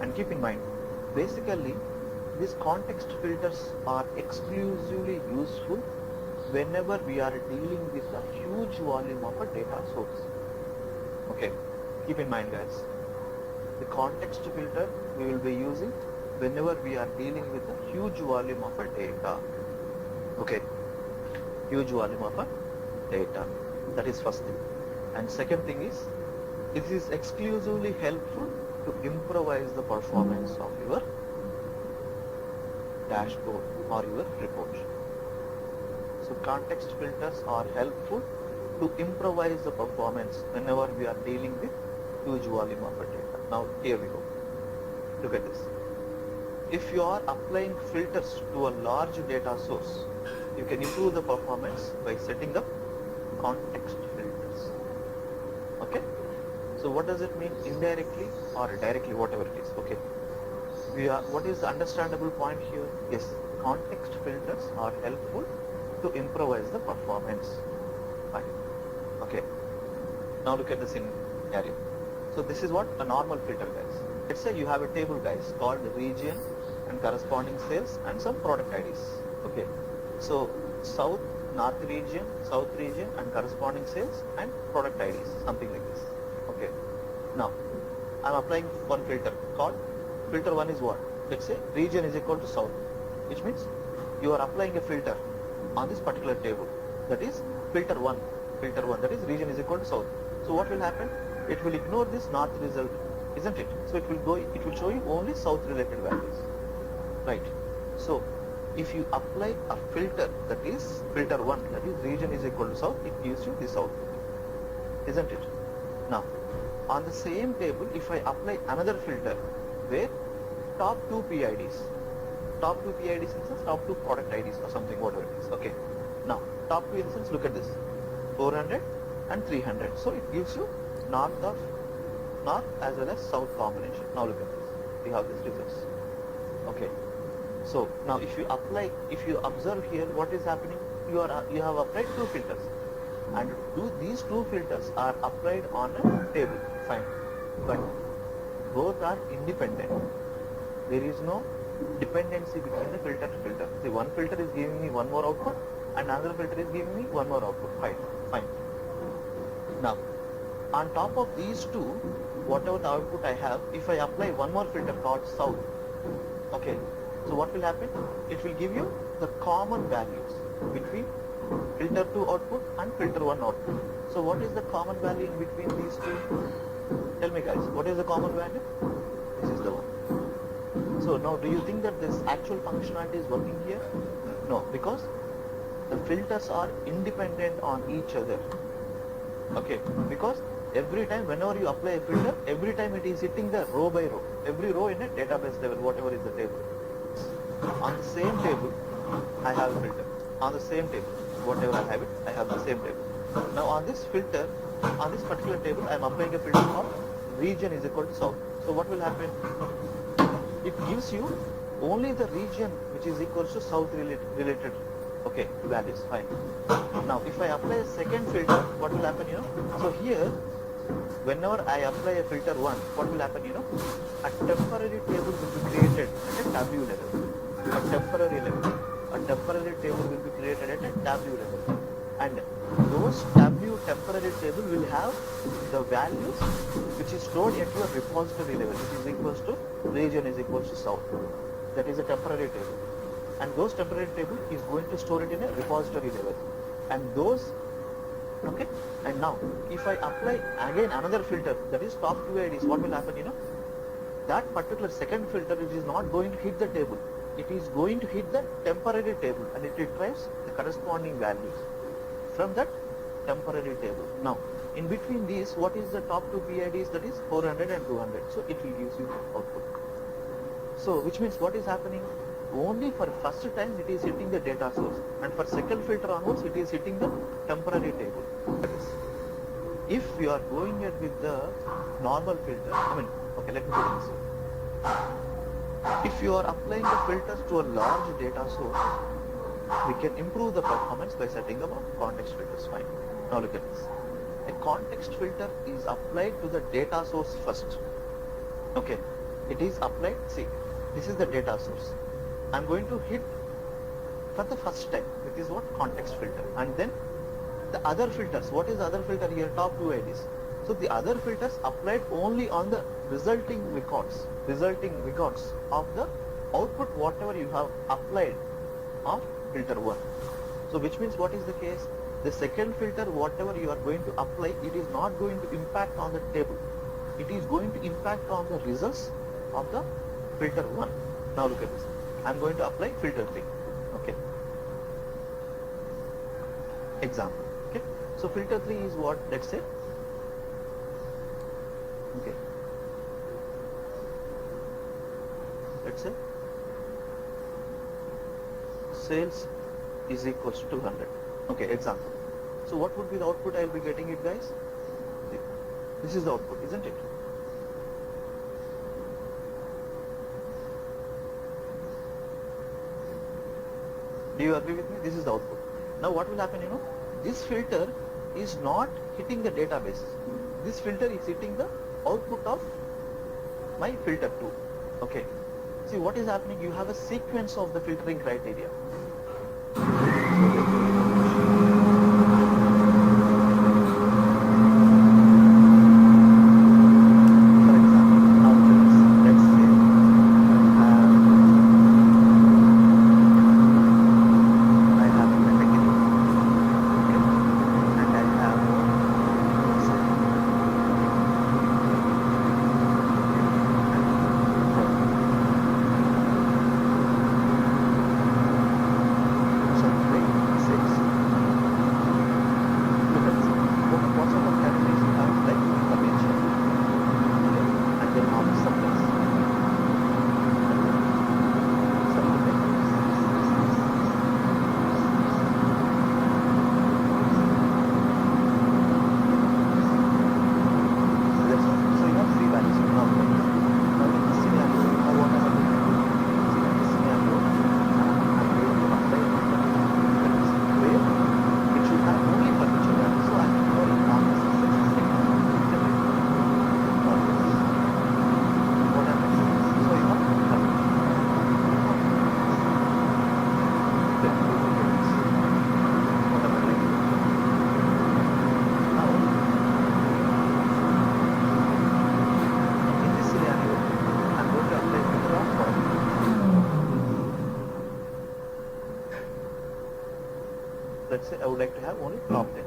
And keep in mind, basically these context filters are exclusively useful whenever we are dealing with a huge volume of a data source. Okay, keep in mind guys, the context filter we will be using whenever we are dealing with a huge volume of a data. Okay, huge volume of a data. That is first thing. And second thing is, it is exclusively helpful to improvise the performance of your dashboard or your report. So context filters are helpful to improvise the performance whenever we are dealing with huge volume of a data. Now here we go. Look at this. If you are applying filters to a large data source, you can improve the performance by setting up context filters. Okay? So what does it mean indirectly or directly, whatever it is? Okay. What is the understandable point here? Yes, context filters are helpful to improvise the performance. Fine. Okay. Now look at the scenario. So this is what a normal filter guys. Let's say you have a table guys called region and corresponding sales and some product IDs. Okay. So south, north region and corresponding sales and product IDs, something like this. Okay. Now I'm applying one filter called filter 1 is what? Let's say region is equal to south, which means you are applying a filter on this particular table, that is filter 1, that is region is equal to south. So what will happen? It will ignore this north result, isn't it? So it will show you only south related values, right? So if you apply a filter that is filter 1, that is region is equal to south, it gives you the south, isn't it? Now on the same table, if I apply another filter where top 2 PIDs in the sense top 2 product IDs or something, whatever it is. Okay. Now top 2 in the sense, look at this, 400 and 300. So it gives you north as well as south combination. Now look at this. We have these results. Okay. So now if you observe here, what is happening? You have applied 2 filters, and these 2 filters are applied on a table. Fine. But both are independent. There is no dependency between the filter to filter. The one filter is giving me one more output and another filter is giving me one more output. Fine. Now, on top of these two, whatever the output I have, if I apply one more filter called south, okay, so what will happen? It will give you the common values between filter 2 output and filter 1 output. So what is the common value in between these two? Tell me guys, what is the common value? This is the one. So now do you think that this actual functionality is working here? No, because the filters are independent on each other. Okay, because every time whenever you apply a filter, every time it is hitting the row by row, every row in a database level, whatever is the table. On the same table, I have a filter. On the same table, whatever I have it, I have the same table. Now on this filter, on this particular table, I am applying a filter of region is equal to south. So what will happen? It gives you only the region which is equal to south related okay, values. Fine. Now if I apply a second filter, what will happen, So here, whenever I apply a filter 1, what will happen, a temporary table will be created at a W level. A temporary table will be created at a W level. And those W temporary table will have the values which is stored at your repository level, which is equals to region is equals to south. That is a temporary table. And those temporary table is going to store it in a repository level. And those, okay, and now if I apply again another filter, that is top 2 IDs, what will happen, That particular second filter, it is not going to hit the table. It is going to hit the temporary table and it retrieves the corresponding values from that temporary table. Now, in between these, what is the top 2 PIDs? That is 400 and 200. So it will give you output. So which means what is happening? Only for first time it is hitting the data source, and for second filter onwards it is hitting the temporary table. If you are going ahead with the normal filter, okay, let me put it this way. If you are applying the filters to a large data source, we can improve the performance by setting up a context filters. Fine. Now look at this. A context filter is applied to the data source first. Okay. it is applied. See, this is the data source. I'm going to hit for the first time. It is what? Context filter. And then the other filters. What is the other filter here? Top 2 IDs. So the other filters applied only on the resulting records of the output whatever you have applied of filter 1. So which means what is the case? The second filter whatever you are going to apply, it is not going to impact on the table. It is going to impact on the results of the filter 1. Now look at this. I'm going to apply filter 3. Okay. Example. Okay. So filter 3 is what? Let's say. Okay. Let's say sales is equals to 200. Okay, example. So what would be the output I will be getting it, guys? This is the output, isn't it? Do you agree with me? This is the output. Now what will happen, this filter is not hitting the database. This filter is hitting the output of my filter 2. Okay. See what is happening? You have a sequence of the filtering criteria. Let's say I would like to have only top 10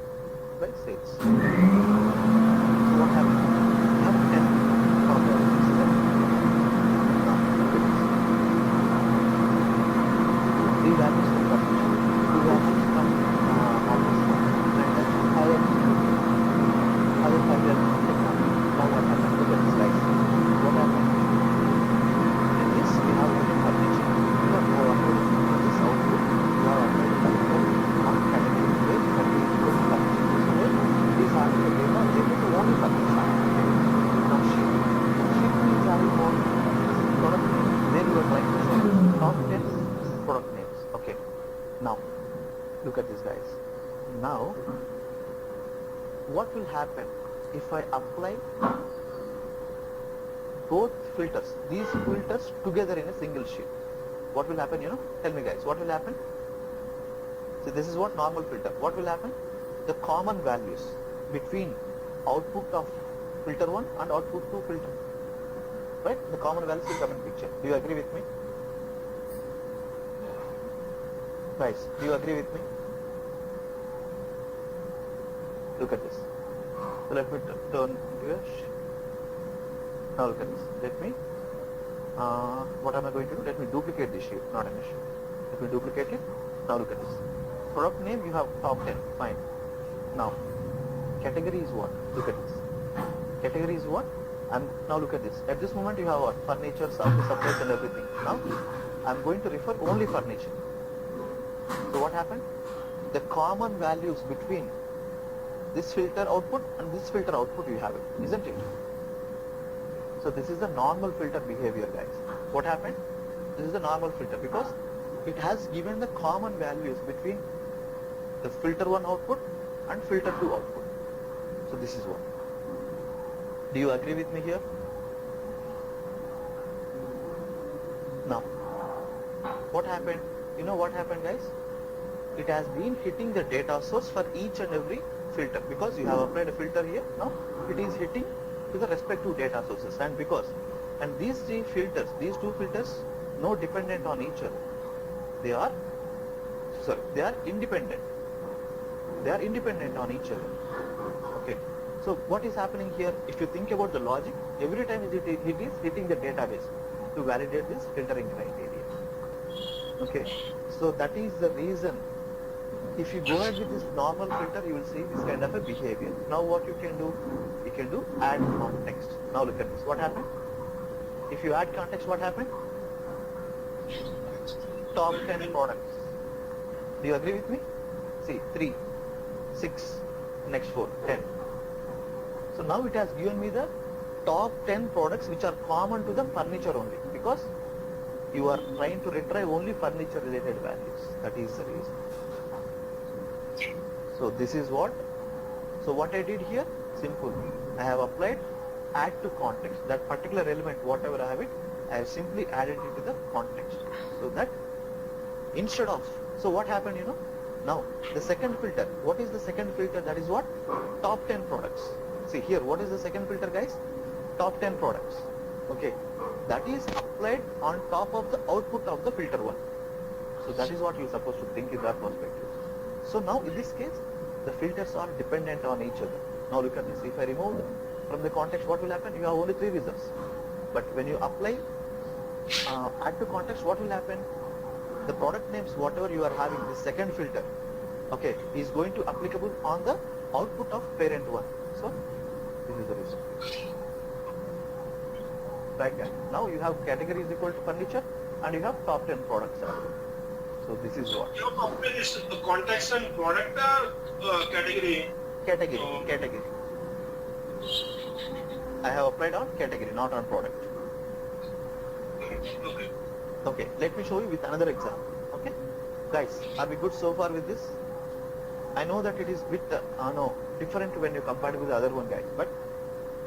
by sales. So what happens? You have 10 top 10. These values will come. Two values from office and then higher 5 years. Now what happens? Look at this slide. What happens? In this we have only furniture. Because now this output, you have applied category where category equals furniture. So where these are the data able to only furniture. Now shift is having more product names. There you are trying to say top 10 product names. Okay. Now look at this, guys. Now what will happen if I apply both filters, these filters together in a single sheet? What will happen, Tell me, guys, what will happen? So this is what normal filter. What will happen? The common values between output of filter 1 and output 2 filter. Right? The common values will come in picture. Do you agree with me? Guys, do you agree with me? Look at this. So let me turn here. Now look at this. Let me, what am I going to do? Let me duplicate this sheet, not an issue. Let me duplicate it. Now look at this. Product name, you have top 10. Fine. Now, category is what? Look at this. Category is what? Now look at this. At this moment you have what? Furniture, office supplies and everything. Now, I'm going to refer only furniture. So what happened? The common values between this filter output and this filter output, you have it, isn't it? So this is the normal filter behavior, guys. What happened? This is the normal filter because it has given the common values between the filter 1 output and filter 2 output. So this is what. Do you agree with me here? what happened? You know what happened, guys? It has been hitting the data source for each and every filter, because you have applied a filter here. Now it is hitting to the respective data sources, and these two filters, no dependent on each other. They are independent. They are independent on each other. Okay. So what is happening here? If you think about the logic, every time it is hitting the database to validate this filtering criteria. Okay. So that is the reason. If you go ahead with this normal filter, you will see this kind of a behavior. Now what you can do? You can do add context. Now look at this. What happened? If you add context, what happened? Top 10 products. Do you agree with me? See, 3, 6, next 4, 10. So now it has given me the top 10 products which are common to the furniture only, because you are trying to retrieve only furniture related values. That is the reason. So this is what. So what I did here, simple. I have applied add to context. That particular element, whatever I have it, I have simply added it to the context. So that instead of, so what happened, you know? Now the second filter, what is the second filter? That is what? Top 10 products. See here, what is the second filter, guys? Top 10 products. Okay. That is applied on top of the output of the filter one. So that is what you're supposed to think in that perspective. So now in this case, the filters are dependent on each other. Now look at this. If I remove them from the context, what will happen? You have only 3 results. But when you apply add to context, what will happen? The product names, whatever you are having, the second filter, okay, is going to applicable on the output of parent one. So this is the reason. Right, guys. Now you have category is equal to furniture, and you have top 10 products as well. So this is what. Your company is the context and product or category? Category. I have applied on category, not on product. Okay. Okay, let me show you with another example. Okay, guys, are we good so far with this? I know that it is bit different when you compare it with the other one, guys, but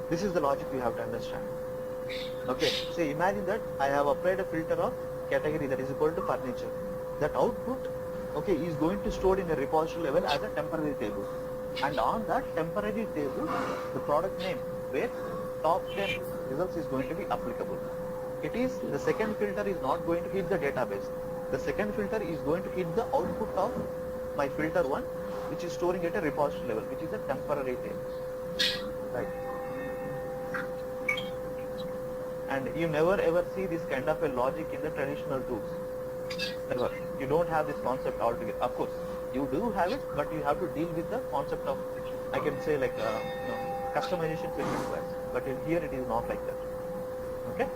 this is the logic you have to understand. Okay, so imagine that I have applied a filter of category that is equal to furniture. That output, okay, is going to store in a repository level as a temporary table, and on that temporary table, the product name where top 10 results is going to be applicable. It is, the second filter is not going to hit the database. The second filter is going to hit the output of my filter one, which is storing at a repository level, which is a temporary table. Right. And you never ever see this kind of a logic in the traditional tools. Never. You don't have this concept altogether. Of course, you do have it, but you have to deal with the concept of, I can say like, customization will be required. But here it is not like that. Okay?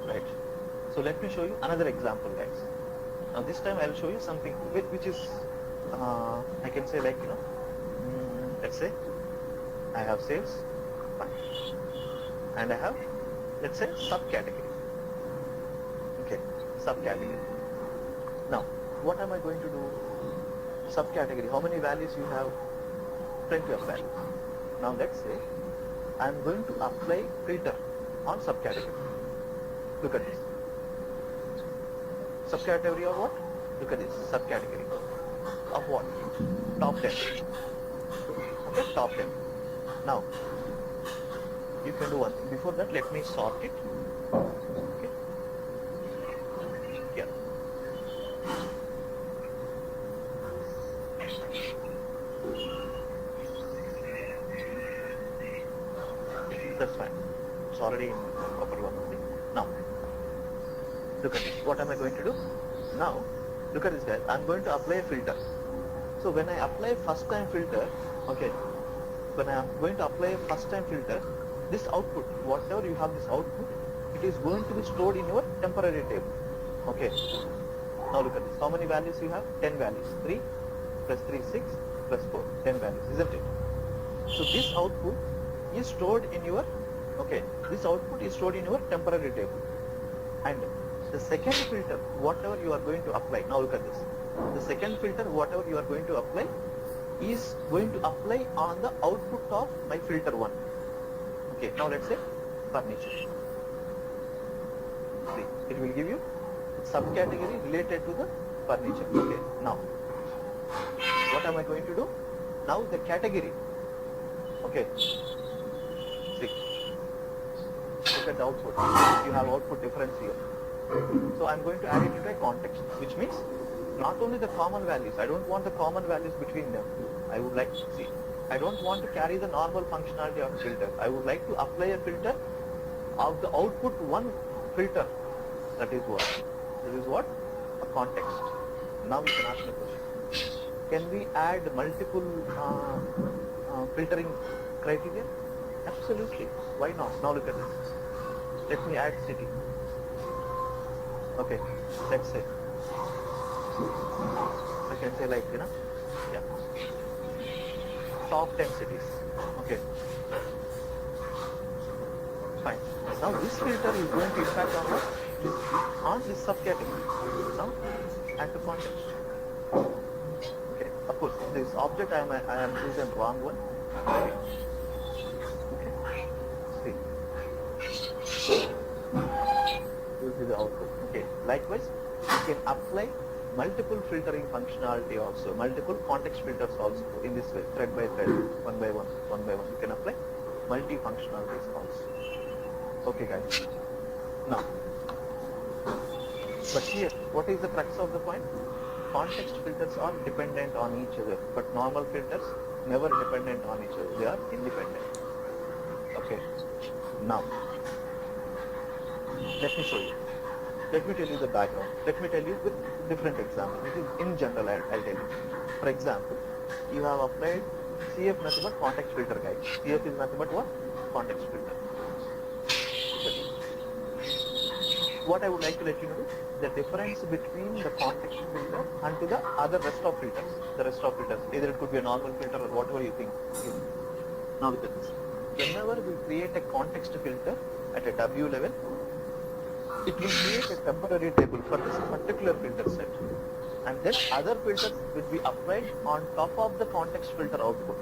Right. So let me show you another example, guys. Now this time I will show you something which is, I can say like, let's say I have sales, fine, and I have, let's say, subcategory. Okay, subcategory. Now, what am I going to do? Subcategory, how many values you have? Plenty of values. Now let's say I am going to apply filter on subcategory. Look at this. Subcategory of what? Look at this. Subcategory of what? Top 10. Okay, top 10. Now, you can do one thing. Before that, let me sort it. Okay. Yeah. That's fine. It's already in proper one only. Now, look at this. What am I going to do? Now, look at this, guys. I'm going to apply a filter. So when I apply first time filter, okay, when I am going to apply a first time filter, this output, whatever you have this output, it is going to be stored in your temporary table. Okay. Now look at this. How many values you have? 10 values. 3 plus 3, 6 plus 4. 10 values, isn't it? So this output is stored in your, okay, this output is stored in your temporary table. And the second filter, whatever you are going to apply, now look at this. The second filter, whatever you are going to apply, is going to apply on the output of my filter 1. Okay, now let's say furniture. See, it will give you subcategory related to the furniture. Okay, now what am I going to do? Now the category. Okay, see, look at the output. You have output difference here. So I'm going to add it into a context, which means not only the common values. I don't want the common values between them. I would like to see. I don't want to carry the normal functionality of filter. I would like to apply a filter of the output one filter. That is what? That is what? A context. Now you can ask me a question. Can we add multiple filtering criteria? Absolutely. Why not? Now look at this. Let me add city. Okay, let's say. I can say like, yeah. Top 10 cities. Okay. Fine. Now this filter is going to impact on this subcategory. Now, add the context. Okay. Of course, this object I am choosing wrong one. Okay. See. You see the output. Okay. Likewise, you can apply multiple filtering functionality also, multiple context filters also in this way, thread by thread, one by one. You can apply multi-functionalities also. Okay guys. Now, but here, what is the crux of the point? Context filters are dependent on each other, but normal filters never dependent on each other. They are independent. Okay. Now, let me show you. Let me tell you the background. Let me tell you with different examples. This is in general, I'll tell you. For example, you have applied CF nothing but context filter guide. CF is nothing but what? Context filter. What I would like to let you know is the difference between the context filter and to the other rest of filters. The rest of filters. Either it could be a normal filter or whatever you think. Now look at this. Whenever we create a context filter at a W level, it will create a temporary table for this particular filter set, and then other filters will be applied on top of the context filter output.